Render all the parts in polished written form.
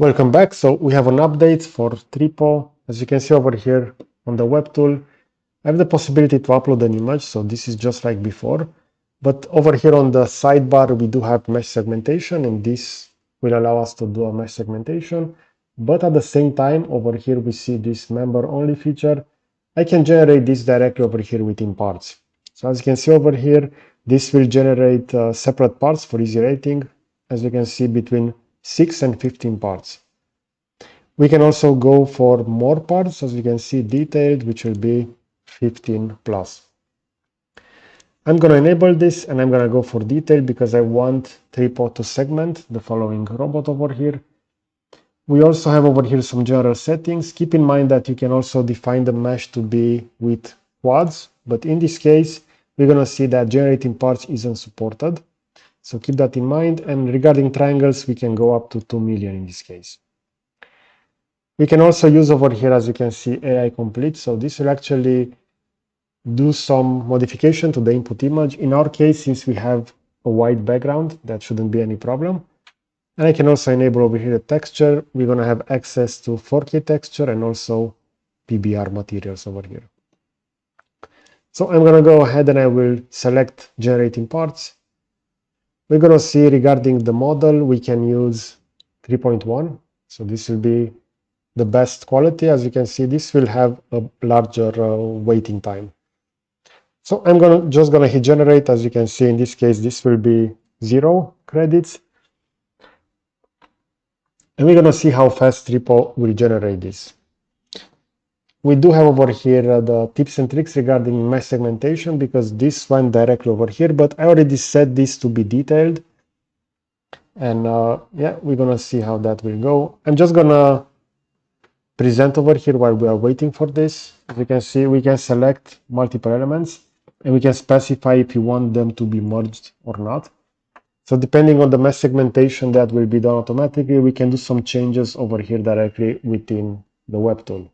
Welcome back. So we have an update for Tripo. As you can see over here on the web tool, I have the possibility to upload an image. So this is just like before. But over here on the sidebar, we do have mesh segmentation, and this will allow us to do a mesh segmentation. But at the same time, over here, we see this member only feature. I can generate this directly over here within parts. So as you can see over here, this will generate separate parts for easy rating. As you can see, between 6 and 15 parts. We can also go for more parts, as you can see, detailed, which will be 15 plus. I'm going to enable this and I'm going to go for detail because I want Tripo to segment the following robot over here. We also have over here some general settings. Keep in mind that you can also define the mesh to be with quads, but in this case, we're going to see that generating parts isn't supported. So keep that in mind. And regarding triangles, we can go up to 2 million in this case. We can also use over here, as you can see, AI complete. So this will actually do some modification to the input image. In our case, since we have a white background, that shouldn't be any problem. And I can also enable over here the texture. We're going to have access to 4K texture and also PBR materials over here. So I'm going to go ahead and I will select generating parts. We're going to see regarding the model, we can use 3.1. So this will be the best quality. As you can see, this will have a larger waiting time. So I'm just gonna hit generate. As you can see, in this case, this will be 0 credits. And we're gonna see how fast Tripo will generate this. We do have over here the tips and tricks regarding mesh segmentation because this went directly over here, but I already set this to be detailed. And yeah, we're gonna see how that will go. I'm just gonna present over here while we are waiting for this. As you can see, we can select multiple elements and we can specify if you want them to be merged or not. So depending on the mesh segmentation that will be done automatically, we can do some changes over here directly within the web tool.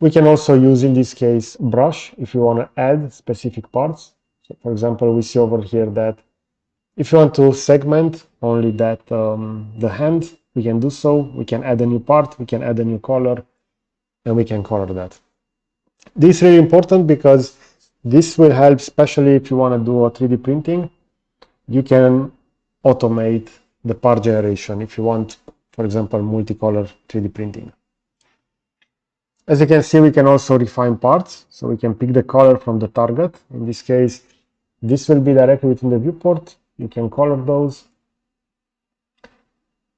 We can also use, in this case, brush if you want to add specific parts. So for example, we see over here that if you want to segment only that the hand, we can do so. We can add a new part, we can add a new color, and we can color that. This is really important because this will help, especially if you want to do a 3D printing. You can automate the part generation if you want, for example, multicolor 3D printing. As you can see, we can also refine parts. So we can pick the color from the target. In this case, this will be directly within the viewport. You can color those.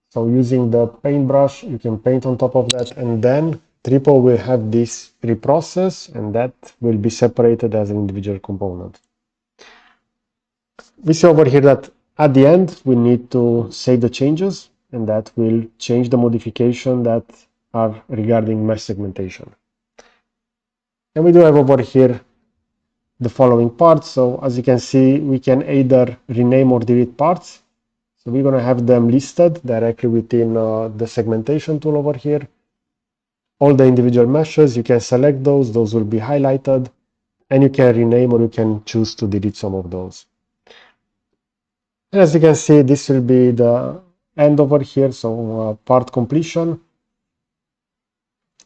So using the paintbrush, you can paint on top of that, and then Tripo will have this reprocess, and that will be separated as an individual component. We see over here that at the end, we need to save the changes, and that will change the modification that are regarding mesh segmentation. And we do have over here the following parts. So as you can see, we can either rename or delete parts. So we're going to have them listed directly within the segmentation tool over here. All the individual meshes, you can select those will be highlighted, and you can rename or you can choose to delete some of those. And as you can see, this will be the end over here, so part completion.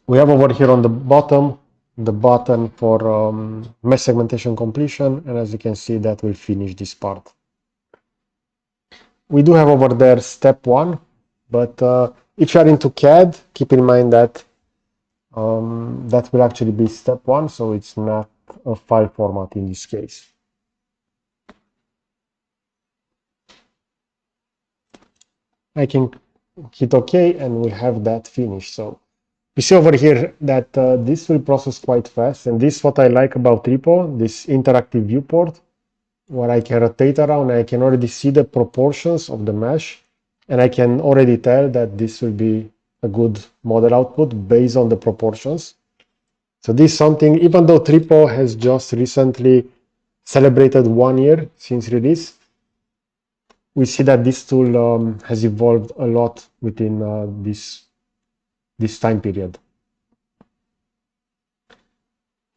We have over here on the bottom the button for mesh segmentation completion, and as you can see, that will finish this part. We do have over there step 1, but if you are into CAD, keep in mind that that will actually be step 1, so it's not a file format in this case. I can hit OK and we have that finished. So we see over here that this will process quite fast, and this is what I like about Tripo, this interactive viewport, where I can rotate around and I can already see the proportions of the mesh, and I can already tell that this will be a good model output based on the proportions. So this is something, even though Tripo has just recently celebrated 1 year since release, we see that this tool has evolved a lot within this time period.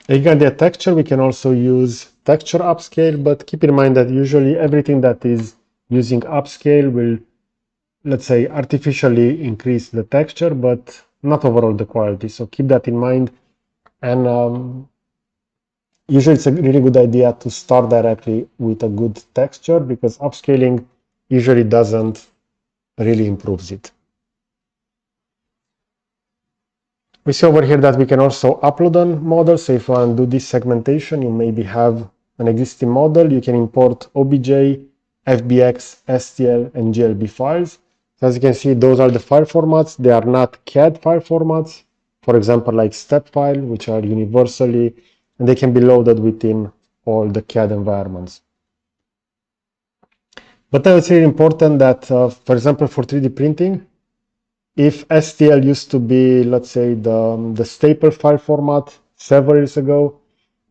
Regarding the texture, we can also use texture upscale, but keep in mind that usually everything that is using upscale will let's say, artificially increase the texture, but not overall the quality. So keep that in mind. And usually it's a really good idea to start directly with a good texture, because upscaling usually doesn't really improve it. We see over here that we can also upload on models. So if you want to do this segmentation, you maybe have an existing model, you can import OBJ, FBX, STL, and GLB files. So as you can see, those are the file formats. They are not CAD file formats. For example, like step file, which are universally, and they can be loaded within all the CAD environments. But I would say it's important that, for example, for 3D printing, if STL used to be, let's say, the staple file format several years ago,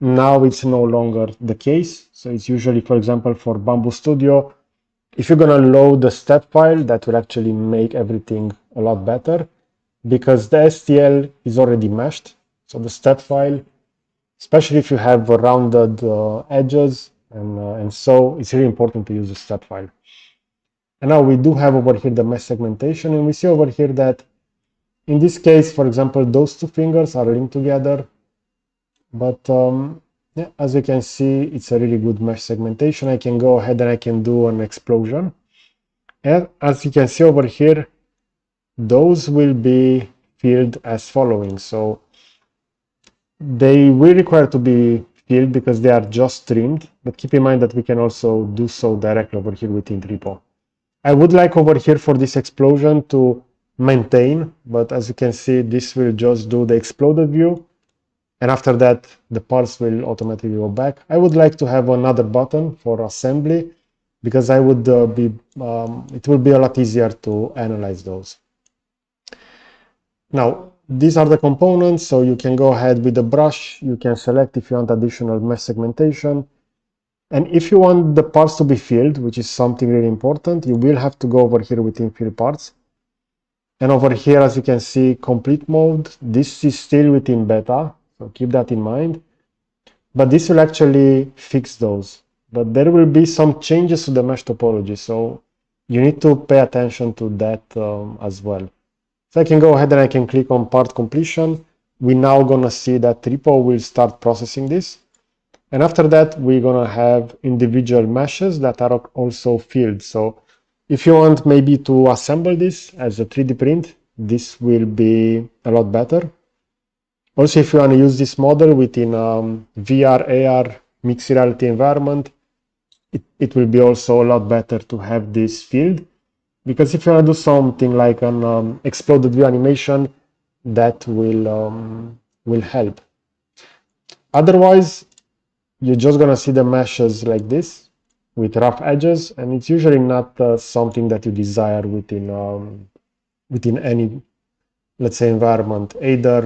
now it's no longer the case. So it's usually, for example, for Bamboo Studio, if you're going to load the step file, that will actually make everything a lot better, because the STL is already meshed. So the step file, especially if you have rounded edges, and so it's really important to use the step file. And now we do have over here the mesh segmentation, and we see over here that in this case, for example, those two fingers are linked together, but yeah, as you can see, it's a really good mesh segmentation. I can go ahead and I can do an explosion. And as you can see over here, those will be filled as following. So they will require to be filled because they are just trimmed, but keep in mind that we can also do so directly over here within Tripo. I would like over here for this explosion to maintain, but as you can see, this will just do the exploded view. And after that, the parts will automatically go back. I would like to have another button for assembly, because it will be a lot easier to analyze those. Now, these are the components, so you can go ahead with the brush. You can select if you want additional mesh segmentation. And if you want the parts to be filled, which is something really important, you will have to go over here within fill parts. And over here, as you can see, complete mode, this is still within beta, so keep that in mind. But this will actually fix those. But there will be some changes to the mesh topology, so you need to pay attention to that as well. So I can go ahead and I can click on part completion. We're now gonna see that Tripo will start processing this. And after that, we're gonna have individual meshes that are also filled. So if you want maybe to assemble this as a 3D print, this will be a lot better. Also, if you want to use this model within VR, AR, mixed reality environment, it will be also a lot better to have this field, because if you want to do something like an exploded view animation, that will help. Otherwise, you're just gonna see the meshes like this with rough edges, and it's usually not something that you desire within any, let's say, environment, either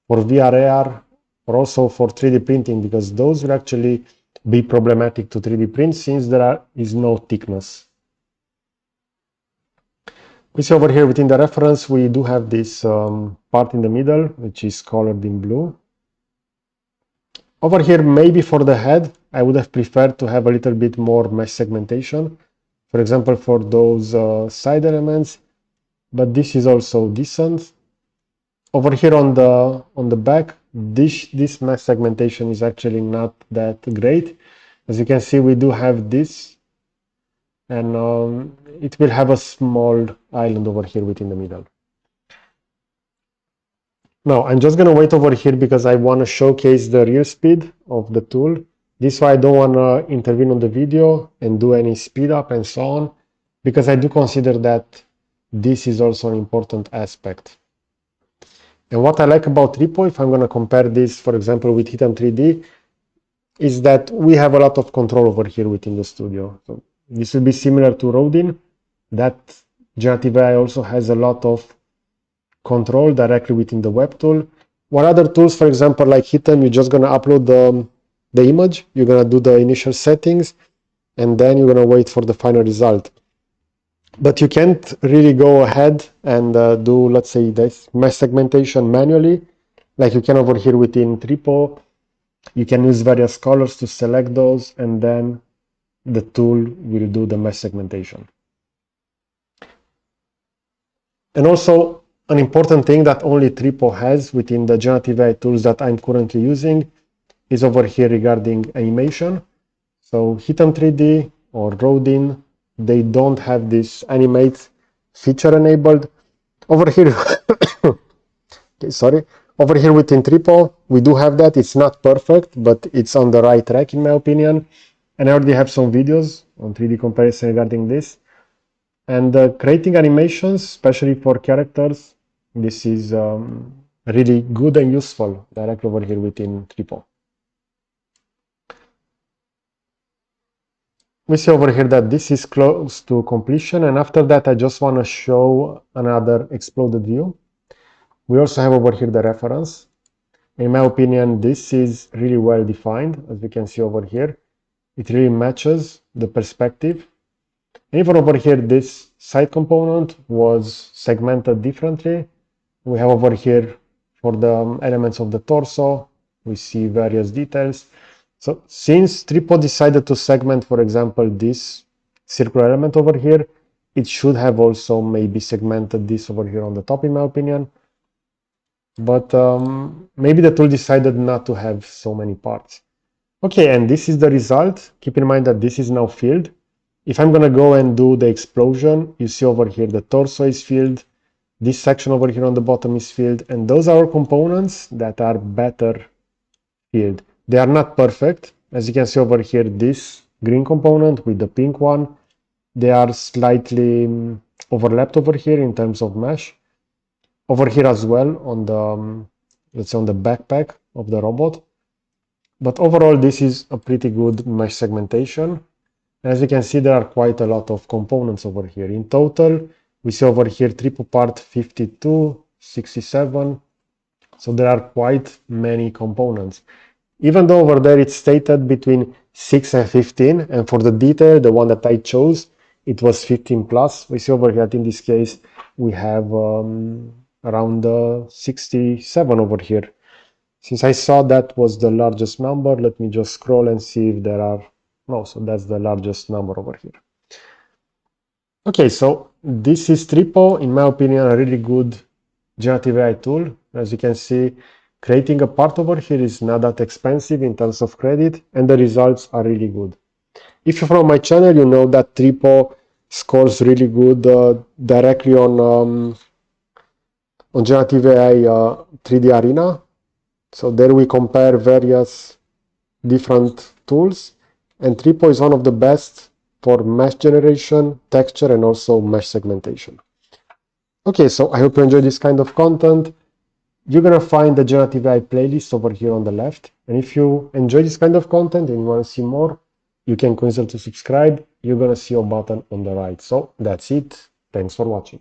for VR, AR, or also for 3D printing, because those will actually be problematic to 3D print since there is no thickness. We see over here within the reference, we do have this part in the middle, which is colored in blue. Over here, maybe for the head, I would have preferred to have a little bit more mesh segmentation, for example, for those side elements, but this is also decent. Over here on the back, this mesh segmentation is actually not that great. As you can see, we do have this, and it will have a small island over here within the middle. Now, I'm just gonna wait over here because I want to showcase the real speed of the tool. This is why I don't want to intervene on the video and do any speed up and so on, because I do consider that this is also an important aspect. And what I like about Tripo, if I'm going to compare this, for example, with Hitam 3D, is that we have a lot of control over here within the studio. So this will be similar to Rodin. That generative AI also has a lot of control directly within the web tool. While other tools, for example, like Hitam, you're just going to upload the image, you're going to do the initial settings, and then you're going to wait for the final result. But you can't really go ahead and do, let's say, this mesh segmentation manually, like you can over here within Tripo. You can use various colors to select those, and then the tool will do the mesh segmentation. And also an important thing that only Tripo has within the generative AI tools that I'm currently using is over here regarding animation. So Hitam 3D or Rodin, they don't have this animate feature enabled. Over here, okay, sorry. Over here within Tripo, we do have that. It's not perfect, but it's on the right track in my opinion. And I already have some videos on 3D comparison regarding this. And creating animations, especially for characters, this is really good and useful directly over here within Tripo. We see over here that this is close to completion, and after that I just want to show another exploded view. We also have over here the reference. In my opinion, this is really well defined, as we can see over here. It really matches the perspective. And even over here, this side component was segmented differently. We have over here for the elements of the torso, we see various details. So since Tripo decided to segment, for example, this circular element over here, it should have also maybe segmented this over here on the top, in my opinion. But maybe the tool decided not to have so many parts. Okay, and this is the result. Keep in mind that this is now filled. If I'm going to go and do the explosion, you see over here the torso is filled. This section over here on the bottom is filled. And those are components that are better filled. They are not perfect. As you can see over here, this green component with the pink one, they are slightly overlapped over here in terms of mesh. Over here as well on the, let's say on the backpack of the robot. But overall, this is a pretty good mesh segmentation. As you can see, there are quite a lot of components over here. In total, we see over here triple part 52, 67. So there are quite many components. Even though over there it's stated between 6 and 15, and for the detail, the one that I chose, it was 15 plus. We see over here that in this case, we have around 67 over here. Since I saw that was the largest number, let me just scroll and see if there are, no, so that's the largest number over here. Okay, so this is Tripo, in my opinion, a really good generative AI tool. As you can see, creating a part over here is not that expensive in terms of credit, and the results are really good. If you follow my channel, you know that Tripo scores really good directly on generative AI 3D Arena. So there we compare various different tools, and Tripo is one of the best for mesh generation, texture, and also mesh segmentation. Okay, so I hope you enjoy this kind of content. You're gonna find the generative AI playlist over here on the left, and if you enjoy this kind of content and you want to see more, you can consider to subscribe. You're gonna see a button on the right. So that's it. Thanks for watching.